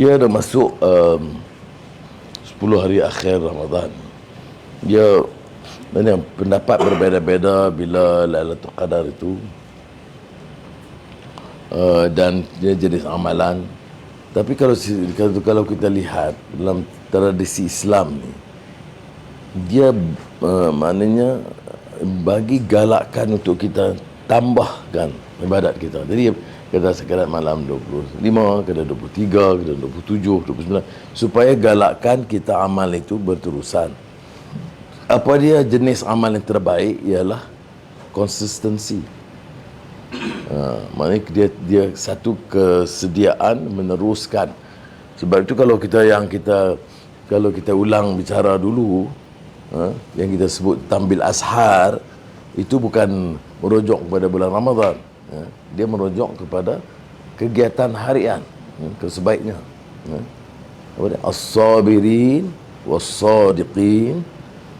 Dia dah masuk 10 hari akhir Ramadan. Dia banyak pendapat berbeza-beza bila Lailatul Qadar itu, dan dia jenis amalan. Tapi kalau kita lihat dalam tradisi Islam ni, dia maknanya bagi galakkan untuk kita tambahkan ibadat kita. Jadi kata sekadar malam 25, kata 23, kata 27, 29, supaya galakkan kita amal itu berterusan. Apa dia jenis amal yang terbaik ialah konsistensi. Maknanya dia satu kesediaan meneruskan. Sebab itu kalau kita ulang bicara dulu, yang kita sebut tambil ashar, itu bukan merujuk kepada bulan Ramadan, dia merujuk kepada kegiatan harian, sebaiknya. As-sabirin was-sadiqin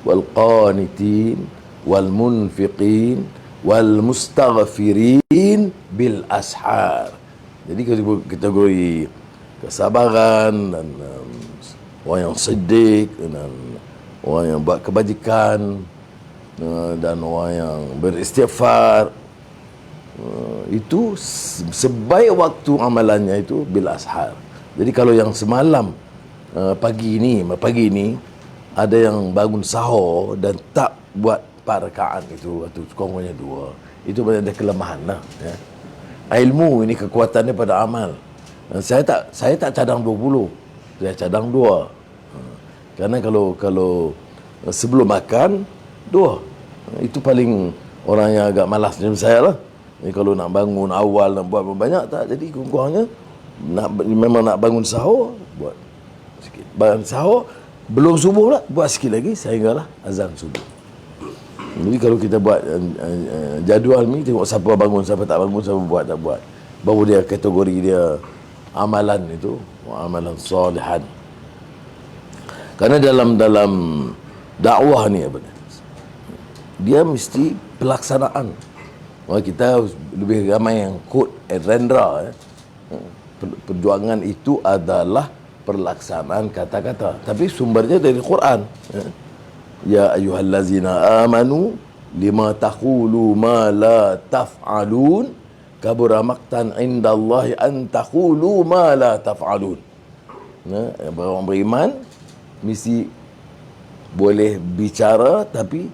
wal-qanitin wal-munfiqin wal-mustaghfirin bil ashar. Jadi kategori kesabaran dan orang yang siddiq, dan orang yang buat kebajikan, dan orang yang beristighfar, itu sebaik waktu amalannya itu bil ashar. Jadi kalau yang semalam pagi ini ada yang bangun sahur dan tak buat 4 rakaat itu, atau kurangnya 2, itu ada kelemahan lah, ya. Ilmu ini kekuatannya pada amal. Saya tak cadang 20, saya cadang 2. Kerana kalau sebelum makan 2, itu paling orang yang agak malas macam saya lah. Jadi kalau nak bangun awal, nak buat banyak tak, jadi kurang-kurangnya memang nak bangun sahur, buat sikit. Bangun sahur belum subuh lah, buat sikit lagi sehinggalah azan subuh. Jadi kalau kita buat jadual ni, tengok siapa bangun, siapa tak bangun, siapa buat tak buat, baru dia kategori dia amalan itu amalan salihan. Kerana dalam dakwah ni apa dia mesti pelaksanaan. Kita lebih ramai yang quote Rendra, perjuangan itu adalah pelaksanaan kata-kata, tapi sumbernya dari Quran. Ya ayyuhallazina amanu lima taqulu ma la taf'alun kabura maqtan indallahi an taqulu ma la taf'alun. Orang beriman mesti boleh bicara tapi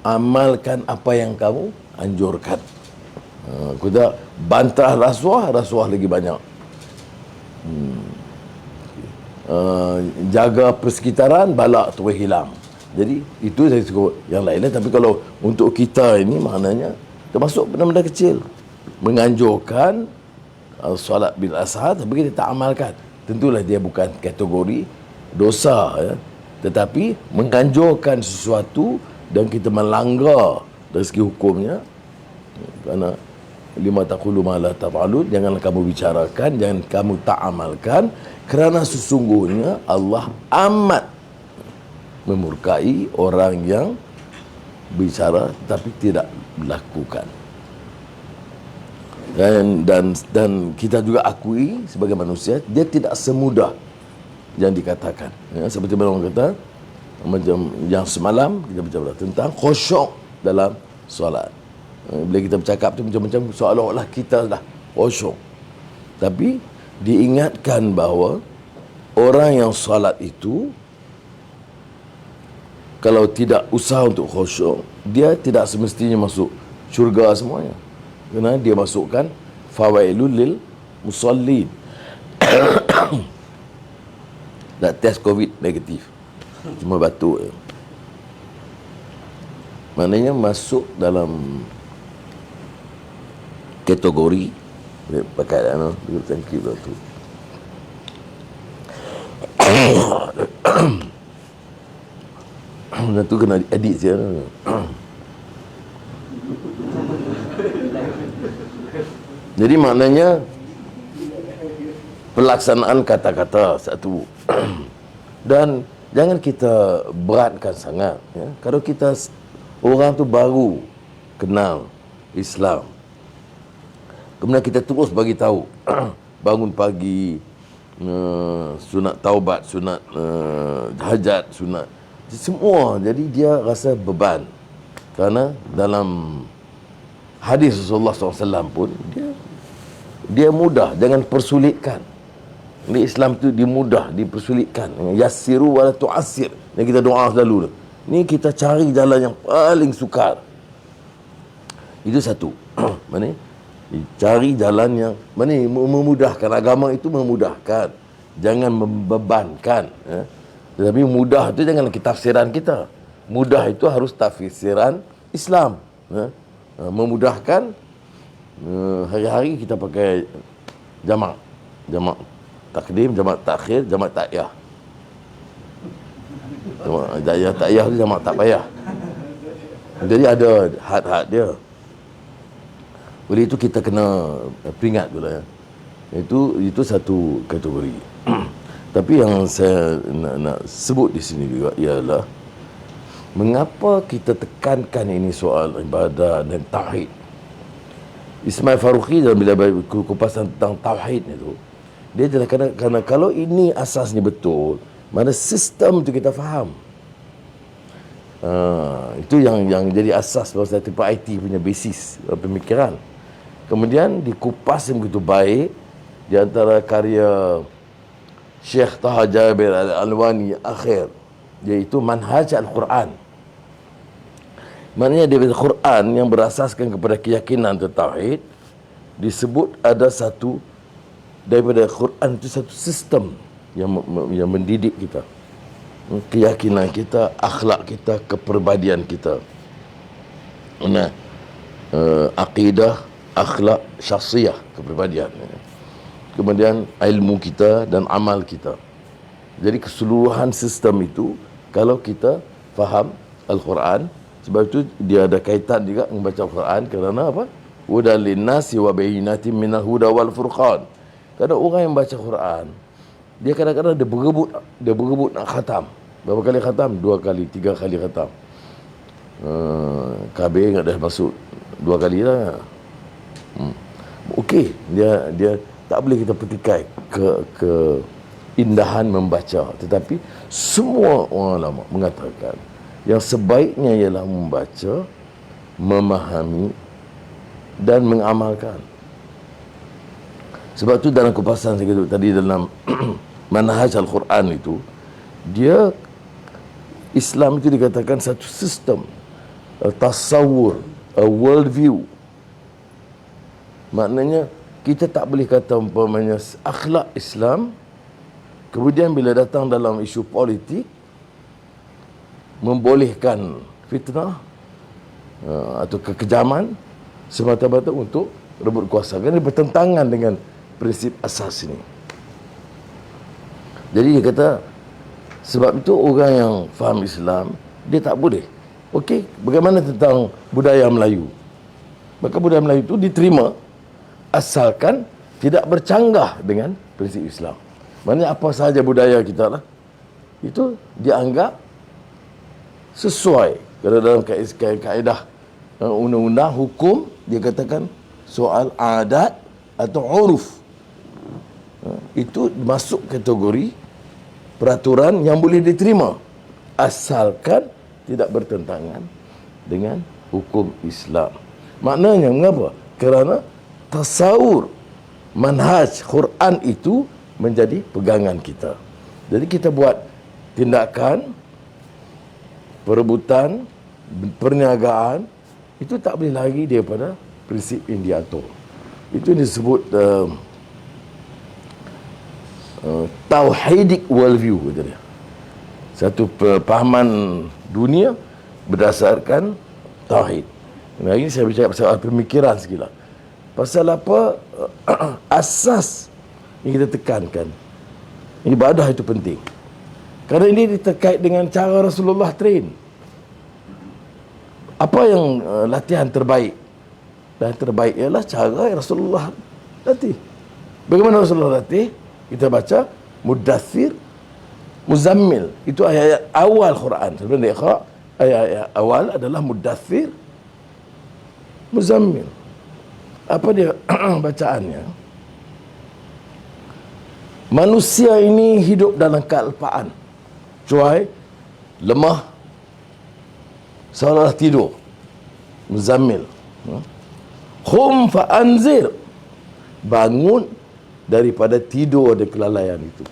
amalkan apa yang kamu anjurkan. Kita bantah rasuah lagi banyak. Jaga persekitaran, balak terus hilang. Jadi itu saya sebut yang lain. Tapi kalau untuk kita ini, maknanya termasuk benda-benda kecil, menganjurkan solat bil ashar, tapi kita tak amalkan, tentulah dia bukan kategori dosa, ya. Tetapi menganjurkan sesuatu dan kita melanggar dari segi hukumnya, kerana lima taqulu ma la taf'alun, janganlah kamu bicarakan, jangan kamu tak amalkan, kerana sesungguhnya Allah amat memurkai orang yang bicara tapi tidak melakukan. Dan kita juga akui sebagai manusia, dia tidak semudah yang dikatakan, ya. Seperti orang kata, macam yang semalam kita bicara tentang khusyuk dalam solat. Bila kita bercakap tu macam-macam, seolah-olah kita dah khusyuk. Tapi diingatkan bahawa orang yang solat itu, kalau tidak usaha untuk khusyuk, dia tidak semestinya masuk syurga semuanya. Kerana dia masukkan fawailul lil musallin. Dah test COVID negatif, cuma batuk je. Maknanya masuk dalam kategori pakai thank you tu. Dan tu kena edit je. Jadi maknanya pelaksanaan kata-kata satu. Dan jangan kita beratkan sangat, ya. Kalau kita orang tu baru kenal Islam, kemudian kita terus bagi tahu bangun pagi, sunat taubat, sunat hajat, sunat semua. Jadi dia rasa beban. Kerana dalam hadis Rasulullah SAW pun dia mudah, jangan persulitkan. Di Islam tu dimudah, dipersulitkan. Yassiru wala tu'assir. Yang kita doa selalu. Ni kita cari jalan yang paling sukar. Itu satu. Mana? Cari jalan yang mana memudahkan. Agama itu memudahkan, jangan membebankan. Tetapi mudah itu jangan tafsiran kita. Mudah itu harus tafsiran Islam. Memudahkan, hari-hari kita pakai jamak takdim, jamak takhir, jamak takyah. Jamak takyah tu jamak tak payah. Jadi ada had-had dia. Oleh itu kita kena peringat pula ya. Itu satu kategori. Tapi yang saya nak sebut di sini juga ialah mengapa kita tekankan ini soal ibadah dan tauhid. Ismail Faruqi dalam bila kupasan tentang tauhid itu, dia jelas kerana kalau ini asasnya betul, mana sistem itu kita faham. Itu yang jadi asas bahasa tipe IT punya basis pemikiran. Kemudian dikupas yang begitu baik di antara karya Syekh Taha Jabir Al-Alwani akhir, iaitu Manhaj Al-Quran. Maknanya daripada Quran yang berasaskan kepada keyakinan tentang tauhid, disebut ada satu daripada Quran itu satu sistem yang mendidik kita, keyakinan kita, akhlak kita, kepribadian kita. Nah, akidah, akhlak, syakhsiyah, kepribadian. Kemudian ilmu kita dan amal kita. Jadi keseluruhan sistem itu kalau kita faham Al-Quran, sebab itu dia ada kaitan juga membaca Al-Quran kerana apa? Hudan linnasi wa bayyinatin minal huda wal furqan. Kadang orang yang baca Quran, dia kadang-kadang dia berebut nak khatam. Berapa kali khatam? 2 kali, 3 kali khatam. Kabir ingat dah masuk 2 kali lah. Okey, dia tak boleh kita petikai ke indahan membaca, tetapi semua orang lama mengatakan yang sebaiknya ialah membaca, memahami dan mengamalkan. Sebab tu dalam kupasan saya kata tadi dalam Manhaj Al-Quran itu, dia Islam itu dikatakan satu sistem, tasawur, a world view. Maknanya kita tak boleh kata umpamanya akhlak Islam, kemudian bila datang dalam isu politik membolehkan fitnah atau kekejaman semata-mata untuk rebut kuasa. Kerana bertentangan dengan prinsip asas ini. Jadi dia kata sebab itu orang yang faham Islam dia tak boleh. Okey, bagaimana tentang budaya Melayu? Maka budaya Melayu itu diterima asalkan tidak bercanggah dengan prinsip Islam. Maksudnya apa sahaja budaya kita lah, itu dianggap sesuai. Kalau dalam kaedah undang-undang hukum, dia katakan soal adat atau uruf, itu masuk kategori peraturan yang boleh diterima asalkan tidak bertentangan dengan hukum Islam. Maknanya mengapa? Kerana tasawur manhaj Quran itu menjadi pegangan kita. Jadi kita buat tindakan, perebutan, perniagaan, itu tak boleh lagi daripada prinsip yang diatur. Itu disebut tauhidic worldview, kata dia. Satu pemahaman dunia berdasarkan tauhid. Hari ini saya bercakap pasal pemikiran sekilas. Pasal apa asas yang kita tekankan. Ibadah itu penting. Kerana ini terkait dengan cara Rasulullah train. Apa yang latihan terbaik? Dan terbaik ialah cara yang Rasulullah latih. Bagaimana Rasulullah latih? Kita baca Mudaththir, Muzammil. Itu ayat-ayat awal Quran. Sebelum dia Iqra, ayat-ayat awal adalah Mudaththir, Muzammil. Apa dia bacaannya? Manusia ini hidup dalam kealpaan, cuai, lemah, seolah tidur. Muzammil. Qum fa'anzir, bangun daripada tidur dan kelalaian itu.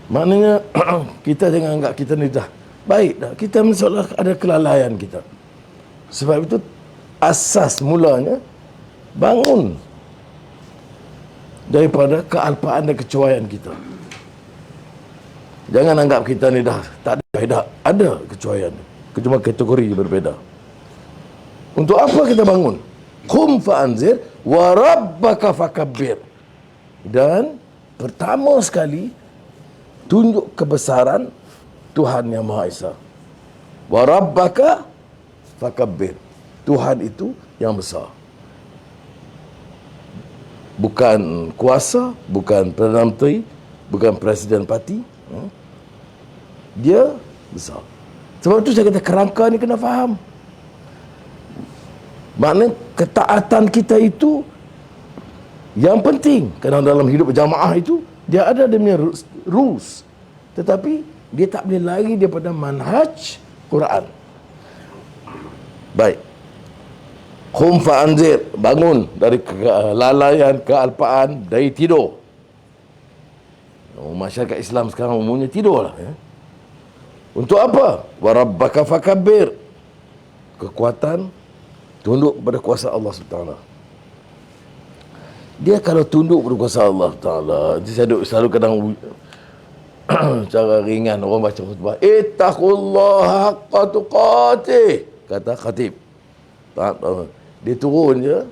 Maknanya kita jangan anggap kita ni dah baik dah. Kita seolah ada kelalaian kita. Sebab itu asas mulanya bangun daripada kealpaan dan kecuaian kita. Jangan anggap kita ni dah tak ada faedah. Ada kecuaian. Cuma kategori berbeza. Untuk apa kita bangun? Qum fa'anzir wa rabbaka fakabbir. Dan pertama sekali tunjuk kebesaran Tuhan Yang Maha Esa. Wa rabbaka fakabbir. Tuhan itu yang besar. Bukan kuasa, bukan Perdana Menteri, bukan Presiden Parti. Dia besar. Sebab itu saya kata kerangka ni kena faham. Maknanya ketaatan kita itu yang penting. Kerana dalam hidup berjamaah itu dia ada dia punya rules. Tetapi dia tak boleh lari daripada manhaj Quran. Baik. Qum fa'anzir, bangun dari kelalaian, kealpaan, dari tidur. Masyarakat Islam sekarang umumnya tidurlah, ya. Untuk apa? Wa rabbaka fakabbir. Kekuatan tunduk pada kuasa Allah SWT. Dia kalau tunduk pada kuasa Allah SWT, saya selalu kadang cara ringan orang baca khutbah, ittaqullaha haqqa tuqatih, kata khatib. Tak, dia turun je,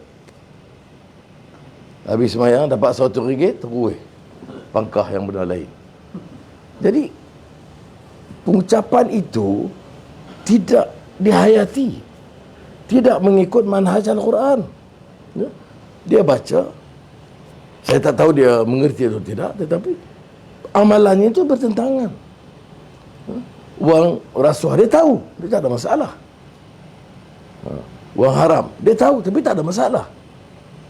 habis semayang dapat RM100, terus pangkah yang benda lain. Jadi pengucapan itu tidak dihayati, tidak mengikut manhaj Al-Quran, ya? Dia baca, saya tak tahu dia mengerti atau tidak, tetapi amalannya itu bertentangan. Wang rasuah dia tahu, dia tak ada masalah. Wang haram dia tahu, tapi tak ada masalah.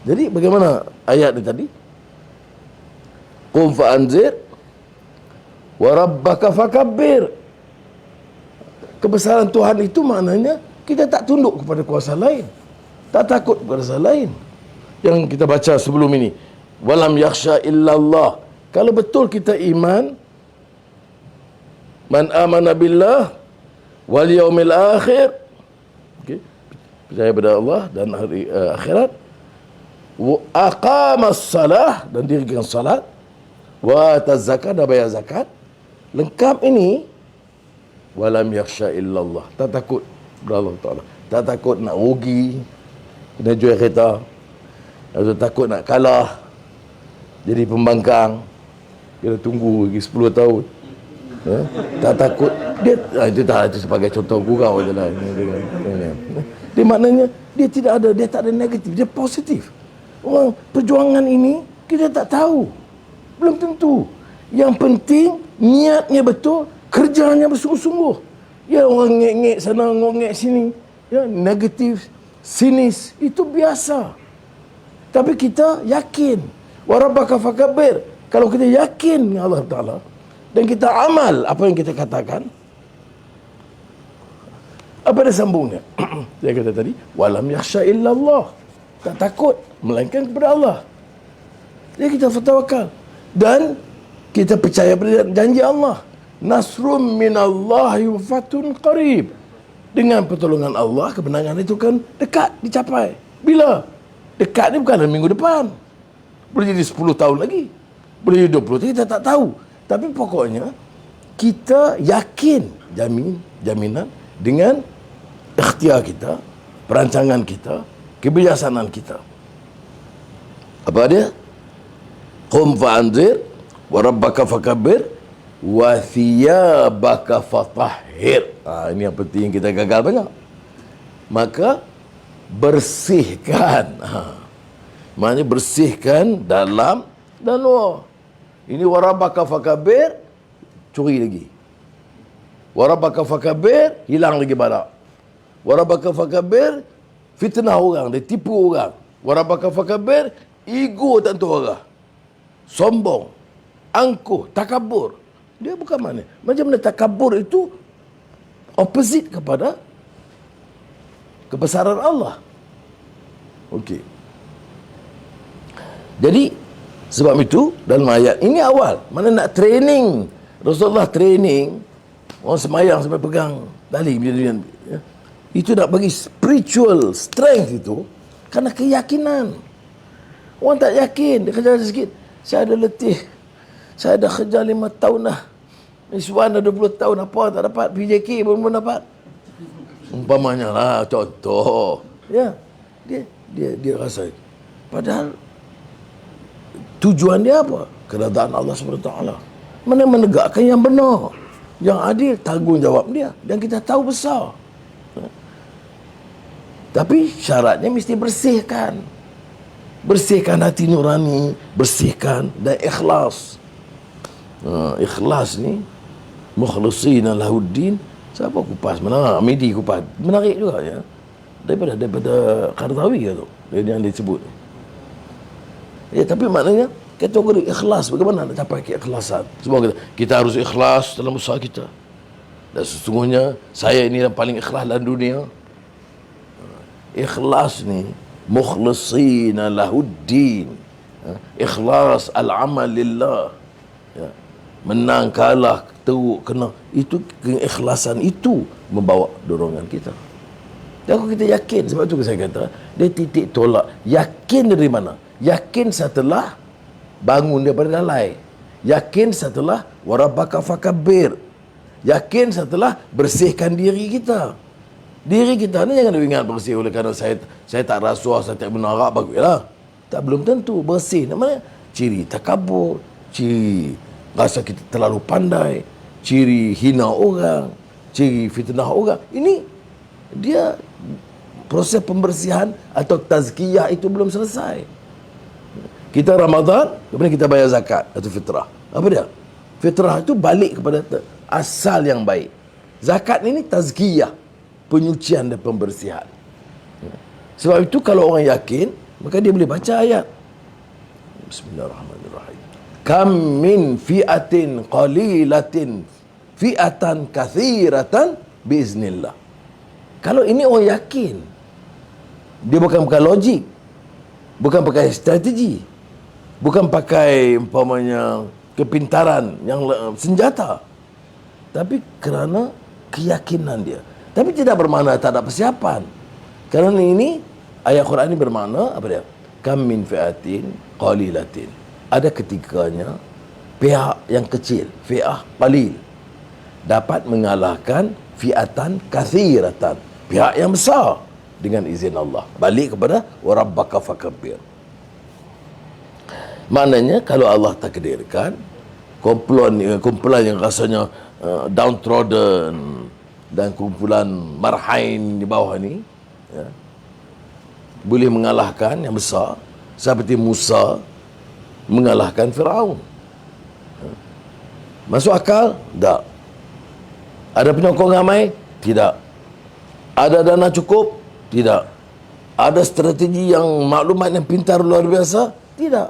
Jadi bagaimana ayat dia tadi? Qum fa'anzir wa rabbaka fakabbir. Kebesaran Tuhan itu maknanya kita tak tunduk kepada kuasa lain, tak takut kepada kuasa lain. Yang kita baca sebelum ini, walam yakhsha illallah. Kalau betul kita iman, man amana billah wal yaumil akhir, okay, percaya pada Allah dan hari akhirat, wa aqamas salah, dan dirikan salat, wa tazakat, dan bayar zakat, lengkap ini, walam yakhsha illallah, tak takut kepada Allah Ta'ala, tak takut nak rugi, kena jual kereta, atau takut nak kalah jadi pembangkang, kena tunggu lagi 10 tahun, ya? Tak takut dia, itu tak, itu sebagai contoh gurau je lah. Dia maknanya dia tidak ada, dia tak ada negatif, dia positif. Orang perjuangan ini kita tak tahu, belum tentu. Yang penting niatnya betul, kerjanya bersungguh-sungguh. Ya, orang ngek-ngek sana, ngek sini, ya, negatif, sinis, itu biasa. Tapi kita yakin, wa rabbaka fakabbir. Kalau kita yakin dengan Allah Ta'ala dan kita amal apa yang kita katakan, apa dia sambungnya? Dia kata tadi, walam yakhsha illallah, tak takut melainkan kepada Allah. Jadi kita bertawakal dan kita percaya pada janji Allah, nasrum minallahi wa fatun qarib. Dengan pertolongan Allah, kemenangan itu kan dekat dicapai. Bila? Dekat ni bukan dalam minggu depan, boleh jadi 10 tahun lagi, boleh jadi 20 tahun, kita tak tahu. Tapi pokoknya kita yakin jaminan dengan ikhtiar kita, perancangan kita, kebijaksanaan kita. Apa dia? Qum fa'anzir wa rabbaka fakabbir wa thiyabaka fatahhir. Ini yang penting, kita gagal banyak. Maka bersihkan. Maknanya bersihkan dalam dan luar. Ini wa rabbaka fakabbir, curi lagi. Wa rabbaka fakabbir, hilang lagi barak. Wa rabbaka fakabbir, fitnah orang, dia tipu orang. Wa rabbaka fakabbir, ego tak tentu orang. sombong, angkuh, takabur. Dia bukan mana. Macam mana takabur itu opposite kepada kebesaran Allah. Okey. Jadi sebab itu dalam ayat ini awal mana nak training, Rasulullah training orang semayang sampai pegang tali ya. Itu nak bagi spiritual strength itu kerana keyakinan. Orang tak yakin, dia kerja sikit. Saya ada letih, saya dah kerja 5 tahun dah, Iswan dah 20 tahun, apa tak dapat, PJK belum dapat. Umpamanya lah, contoh. Ya, dia rasa. Padahal tujuan dia apa? Keredaan Allah SWT. Mana menegakkan yang benar, yang adil, tanggungjawab dia. Dan kita tahu besar. Tapi syaratnya mesti bersihkan. Bersihkan hati nurani, bersihkan dan ikhlas. Ikhlas ni mukhlisina lahuddin. Siapa kupas? Mana Midi kupas. Menarik juga ya. Daripada Qardawi tu. Dia yang disebut. Ya, tapi maknanya kategori ikhlas, bagaimana nak capai keikhlasan? Semua kita harus ikhlas dalam usaha kita. Dan sesungguhnya saya ini yang paling ikhlas dalam dunia. Ikhlas ni mukhlisina lahuddin. Ikhlas al-amal lillah. Ya. Menang, kalah, teruk, kena. Itu keikhlasan itu membawa dorongan kita. Dan kalau kita yakin, sebab itu saya kata, dia titik tolak. Yakin dari mana? Yakin setelah bangun daripada dalai. Yakin setelah warabbaka fakabbir. Yakin setelah bersihkan diri kita. Diri kita ni jangan ingat bersih oleh kerana saya tak rasuah, saya tak menarak, baguslah. Tak, belum tentu bersih. Namanya ciri takabur, ciri rasa kita terlalu pandai, ciri hina orang, ciri fitnah orang. Ini dia proses pembersihan atau tazkiyah itu belum selesai. Kita Ramadan, kemudian kita bayar zakat atau fitrah. Apa dia? Fitrah itu balik kepada asal yang baik. Zakat ini tazkiyah, penyucian dan pembersihan. Sebab itu kalau orang yakin, maka dia boleh baca ayat. Bismillahirrahmanirrahim. Kam min fi'atin qalilatin fi'atan kathiratan biiznillah. Kalau ini orang yakin, dia bukan pakai logik, bukan pakai strategi, bukan pakai umpamanya kepintaran yang senjata, tapi kerana keyakinan dia. Tapi tidak bermakna tak ada persiapan. Kerana ini ayat Quran ini bermakna apa dia? Kam min fi'atin qalilatin. Ada ketikanya pihak yang kecil, fi'ah qalil, dapat mengalahkan fi'atan kathiratan, pihak yang besar dengan izin Allah. Balik kepada warabbaka fakabbir. Maknanya kalau Allah takdirkan kumpulan yang rasanya downtrodden dan kumpulan marhain di bawah ni ya, boleh mengalahkan yang besar seperti Musa mengalahkan Firaun. Masuk akal? Tak. Ada penyokong ramai? Tidak. Ada dana cukup? Tidak. Ada strategi yang maklumat yang pintar luar biasa? Tidak.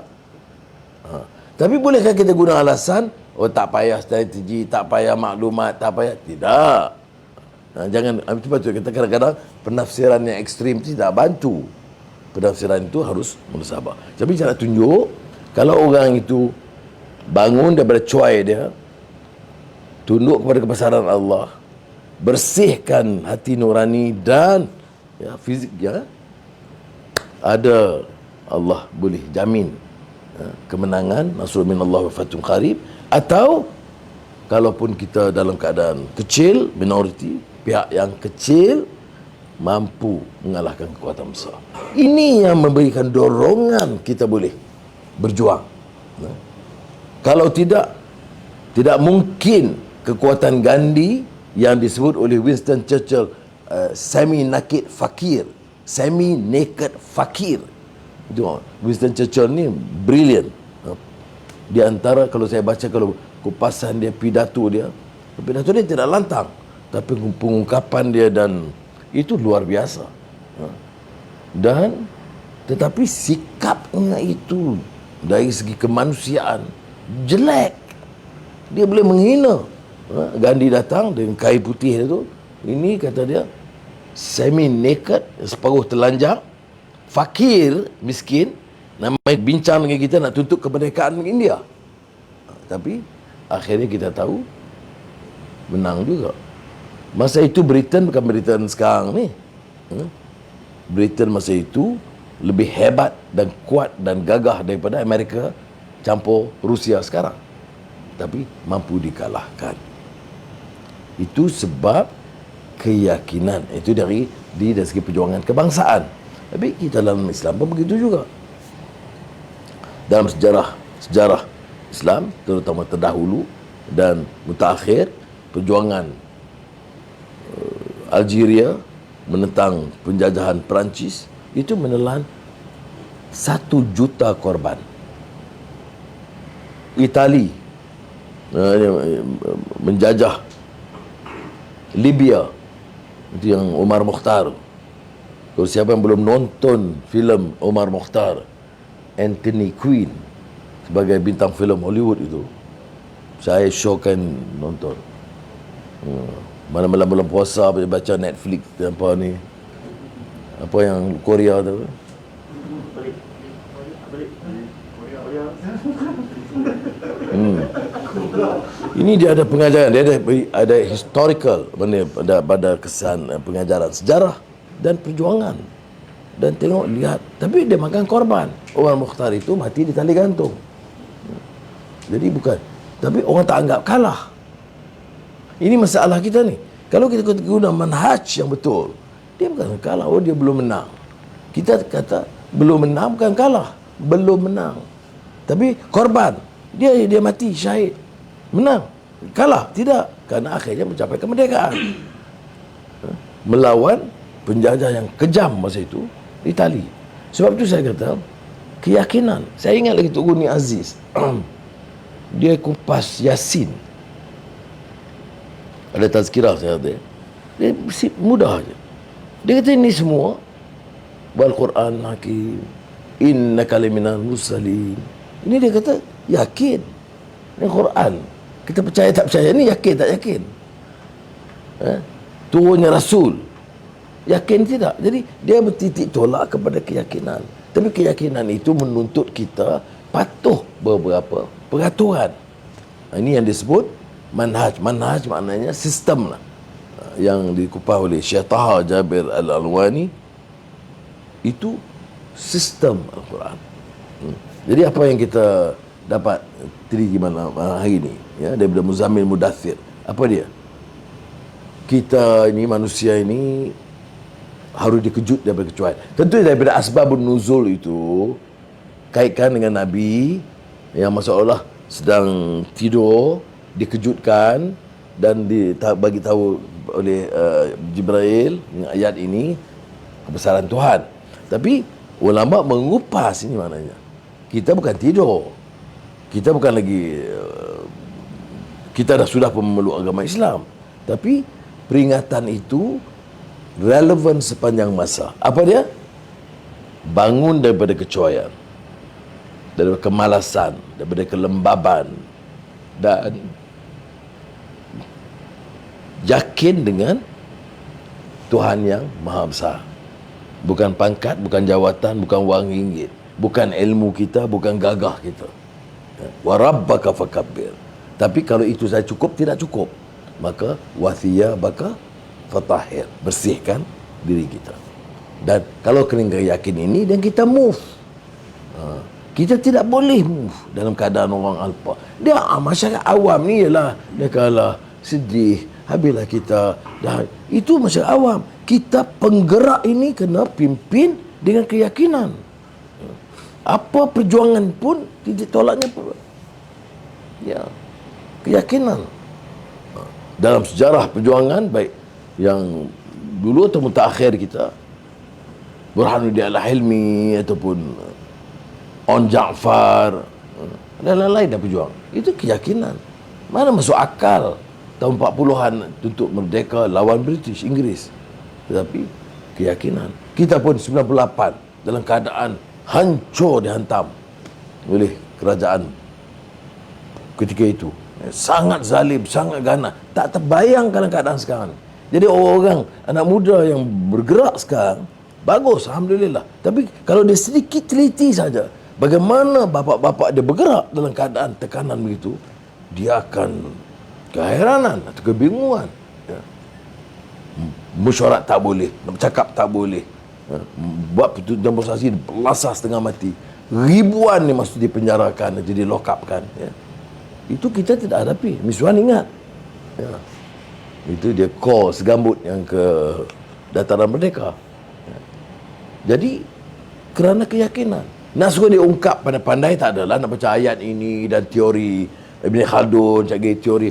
Tapi bolehkah kita guna alasan, oh tak payah strategi, tak payah maklumat, tak payah? Tidak. Jangan, itu patut kita kadang-kadang penafsiran yang ekstrim tidak bantu. Penafsiran itu harus munsabah. Tapi saya nak tunjuk, kalau orang itu bangun daripada cuai dia, tunduk kepada kebesaran Allah, bersihkan hati nurani dan ya, fizik ya, ada Allah boleh jamin kemenangan, nasrul minallah wa fathun qarib. Atau kalaupun kita dalam keadaan kecil, minoriti, pihak yang kecil mampu mengalahkan kekuatan besar. Ini yang memberikan dorongan kita boleh berjuang. Kalau tidak mungkin kekuatan Gandhi yang disebut oleh Winston Churchill semi-naked fakir, semi-naked fakir. Winston Churchill ni brilliant. Di antara, kalau saya baca, kalau kupasan dia, pidato dia tidak lantang, tapi pengungkapan dia dan itu luar biasa. Dan tetapi sikapnya itu dari segi kemanusiaan jelek. Dia boleh menghina. Gandhi datang dengan kain putih itu, ini kata dia semi naked, separuh telanjang, fakir, miskin, nak main bincang dengan kita nak tuntut kemerdekaan India. Tapi akhirnya kita tahu menang juga. Masa itu Britain bukan Britain sekarang ni. Britain masa itu lebih hebat dan kuat dan gagah daripada Amerika campur Rusia sekarang. Tapi mampu dikalahkan. Itu sebab keyakinan. Itu dari segi perjuangan kebangsaan. Tapi kita dalam Islam pun begitu juga. Dalam sejarah Islam, terutama terdahulu dan mutakhir, perjuangan Algeria menentang penjajahan Perancis itu menelan 1 juta korban. Itali menjajah Libya, itu yang Omar Mokhtar. Kalau siapa yang belum nonton filem Omar Mokhtar, Anthony Quinn sebagai bintang filem Hollywood itu, saya syokkan nonton. Malam-malam bulan puasa baca Netflix apa ni, apa yang Korea tu. Ini dia ada pengajaran, dia ada historical, pada kesan pengajaran sejarah dan perjuangan. Dan tengok, lihat, tapi dia makan korban. Omar Mokhtar itu mati di tali gantung. Jadi bukan, tapi orang tak anggap kalah. Ini masalah kita ni. Kalau kita guna manhaj yang betul, dia bukan kalah, dia belum menang. Kita kata belum menang bukan kalah, belum menang. Tapi korban, dia mati syahid. Menang, kalah tidak, kerana akhirnya mencapai kemerdekaan. Melawan penjajah yang kejam masa itu, Itali. Sebab itu saya kata keyakinan. Saya ingat lagi Tok Guni Aziz dia kupas Yasin, ada tazkirah saya kata, dia mudah aja. Dia kata ini semua wal Quran hakim innaka laminal mursalin. Ini dia kata yakin. Ini Quran. Kita percaya tak percaya, ni yakin tak yakin. Turunnya Rasul, yakin tidak. Jadi dia bertitik tolak kepada keyakinan. Tapi keyakinan itu menuntut kita patuh beberapa peraturan. Ini yang disebut manhaj. Manhaj maknanya sistem lah, yang dikupas oleh Syekh Taha Jabir Al-Alwani. Itu sistem Al-Quran. Jadi apa yang kita dapat terima hari ini, ya, daripada Muzammil Mudaththir, apa dia? Kita ini, manusia ini harus dikejut daripada kecuaian. Tentu daripada asbabun nuzul itu kaitkan dengan Nabi yang masalah sedang tidur, dikejutkan dan bagi tahu oleh Jibril dengan ayat ini kebesaran Tuhan. Tapi ulama mengupas ini maknanya. Kita bukan tidur. Kita bukan lagi kita sudah pemeluk agama Islam. Tapi peringatan itu relevan sepanjang masa. Apa dia? Bangun daripada kecuaian, daripada kemalasan, daripada kelembaban, dan yakin dengan Tuhan yang Maha Besar. Bukan pangkat, bukan jawatan, bukan wang ringgit, bukan ilmu kita, bukan gagah kita. Wa rabbaka fakabbir. Tapi kalau itu saja cukup, tidak cukup. Maka wa thiyabaka fatahhir, bersihkan diri kita. Dan kalau kena yakin ini, dan kita move. Kita tidak boleh move dalam keadaan orang alpa. Dia masyarakat awam ni ialah dia kalah, sedih, habislah kita. Dah, itu masyarakat awam. Kita penggerak ini kena pimpin dengan keyakinan. Apa perjuangan pun titik tolaknya pun, ya, keyakinan. Dalam sejarah perjuangan, baik yang dulu atau mutakhir kita, Burhanuddin Al-Hilmi ataupun On Ja'far, dan lain-lain dah berjuang. Itu keyakinan. Mana masuk akal tahun 40-an untuk merdeka lawan British, Inggeris. Tetapi keyakinan. Kita pun 98 dalam keadaan hancur dihantam. oleh kerajaan ketika itu. Sangat zalim, sangat ganas. Tak terbayang keadaan sekarang. Jadi orang anak muda yang bergerak sekarang bagus, alhamdulillah. Tapi kalau dia sedikit teliti saja bagaimana bapa-bapa dia bergerak dalam keadaan tekanan begitu, dia akan keheranan atau kebingungan. Ya. Mesyuarat tak boleh, nak bercakap tak boleh. Ya. Buat demonstrasi belasah setengah mati. Ribuan ni mesti dipenjarakan, jadi lock up kan. Ya. Itu kita tidak hadapi. Miswan ingat. Ya. Itu dia core segambut yang ke dataran merdeka. Ya. Jadi kerana keyakinan. Nak suruh dia ungkap pandai-pandai tak adalah. Nak baca ayat ini dan teori Ibn Khaldun, cakap teori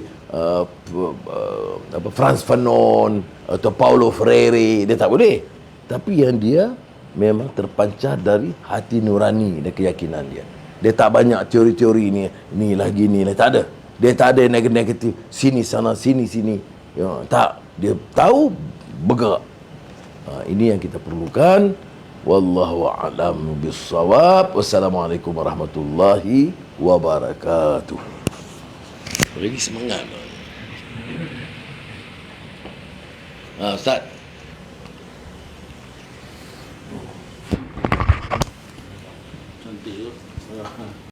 Franz Fanon atau Paulo Freire, dia tak boleh. Tapi yang dia memang terpancar dari hati nurani dan keyakinan dia. Dia tak banyak teori-teori ni lagi ni lah, tak ada. Dia tak ada negatif sini sana sini sini. Ya, tak, dia tahu bergerak. Ini yang kita perlukan. Wallahu a'lam bissawab. Wassalamualaikum warahmatullahi wabarakatuh. Lagi semangat. Ustaz.